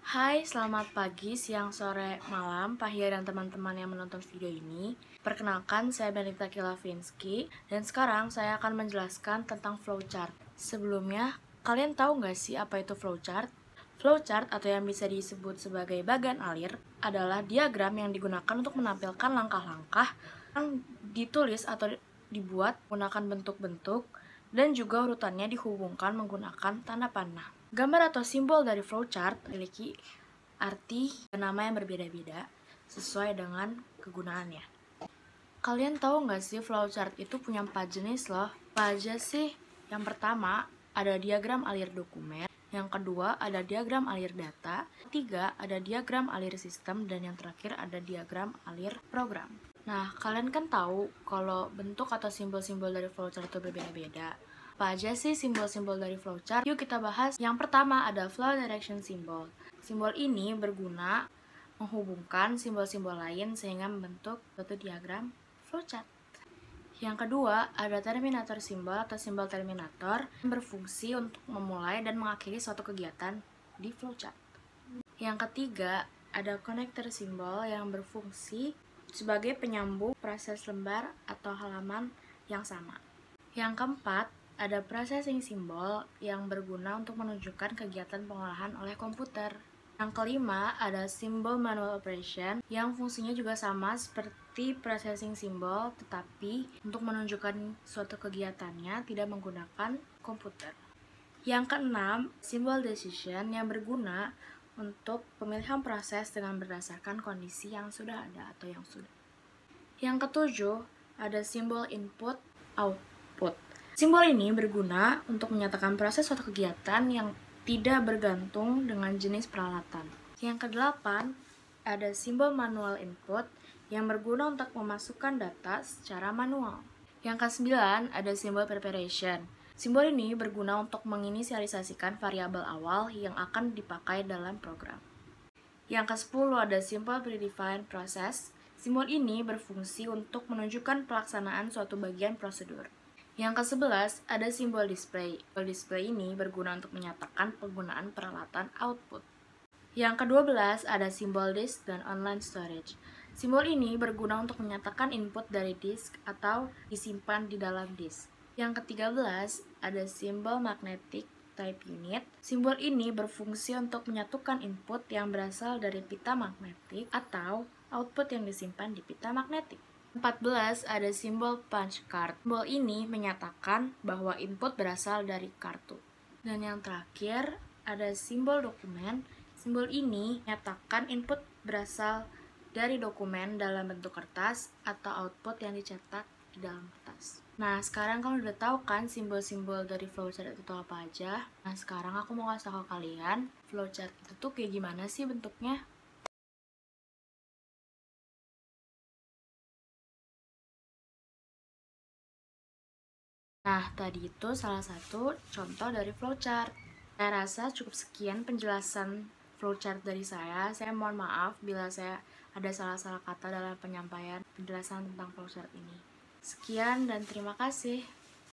Hai, selamat pagi, siang, sore, malam, Pahia dan teman-teman yang menonton video ini. Perkenalkan, saya Benita Kilavinsky, dan sekarang saya akan menjelaskan tentang flowchart. Sebelumnya, kalian tahu nggak sih apa itu flowchart? Flowchart, atau yang bisa disebut sebagai bagan alir, adalah diagram yang digunakan untuk menampilkan langkah-langkah yang ditulis atau dibuat menggunakan bentuk-bentuk, dan juga urutannya dihubungkan menggunakan tanda panah. Gambar atau simbol dari flowchart memiliki arti dan nama yang berbeda-beda sesuai dengan kegunaannya. Kalian tahu nggak sih flowchart itu punya 4 jenis loh? Apa aja sih? Yang pertama ada diagram alir dokumen, yang kedua ada diagram alir data, ketiga ada diagram alir sistem, dan yang terakhir ada diagram alir program. Nah, kalian kan tahu kalau bentuk atau simbol-simbol dari flowchart itu berbeda-beda. Apa aja sih simbol-simbol dari flowchart? Yuk kita bahas. Yang pertama ada flow direction symbol. Simbol ini berguna menghubungkan simbol-simbol lain sehingga membentuk suatu diagram flowchart. Yang kedua ada terminator symbol atau simbol terminator yang berfungsi untuk memulai dan mengakhiri suatu kegiatan di flowchart. Yang ketiga ada connector symbol yang berfungsi sebagai penyambung proses lembar atau halaman yang sama. Yang keempat, ada processing symbol yang berguna untuk menunjukkan kegiatan pengolahan oleh komputer. Yang kelima, ada simbol manual operation yang fungsinya juga sama seperti processing symbol, tetapi untuk menunjukkan suatu kegiatannya tidak menggunakan komputer. Yang keenam, simbol decision yang berguna untuk pemilihan proses dengan berdasarkan kondisi yang sudah ada atau yang sudah. Yang ketujuh, ada simbol input output. Simbol ini berguna untuk menyatakan proses suatu kegiatan yang tidak bergantung dengan jenis peralatan. Yang kedelapan, ada simbol manual input yang berguna untuk memasukkan data secara manual. Yang kesembilan, ada simbol preparation. Simbol ini berguna untuk menginisialisasikan variabel awal yang akan dipakai dalam program. Yang ke-10 ada simbol predefined process. Simbol ini berfungsi untuk menunjukkan pelaksanaan suatu bagian prosedur. Yang ke-11 ada simbol display. Simbol display ini berguna untuk menyatakan penggunaan peralatan output. Yang ke-12 ada simbol disk dan online storage. Simbol ini berguna untuk menyatakan input dari disk atau disimpan di dalam disk. Yang ke-13 ada simbol magnetic type unit. Simbol ini berfungsi untuk menyatukan input yang berasal dari pita magnetik atau output yang disimpan di pita magnetik. 14 ada simbol punch card. Simbol ini menyatakan bahwa input berasal dari kartu. Dan yang terakhir ada simbol dokumen. Simbol ini menyatakan input berasal dari dokumen dalam bentuk kertas atau output yang dicetak di dalam kertas. Nah, sekarang kamu udah tahu kan simbol-simbol dari flowchart itu apa aja? Nah, sekarang aku mau kasih tahu kalian flowchart itu tuh kayak gimana sih bentuknya? Nah, tadi itu salah satu contoh dari flowchart. Saya rasa cukup sekian penjelasan flowchart dari saya. Saya mohon maaf bila saya ada salah-salah kata dalam penyampaian penjelasan tentang flowchart ini. Sekian dan terima kasih.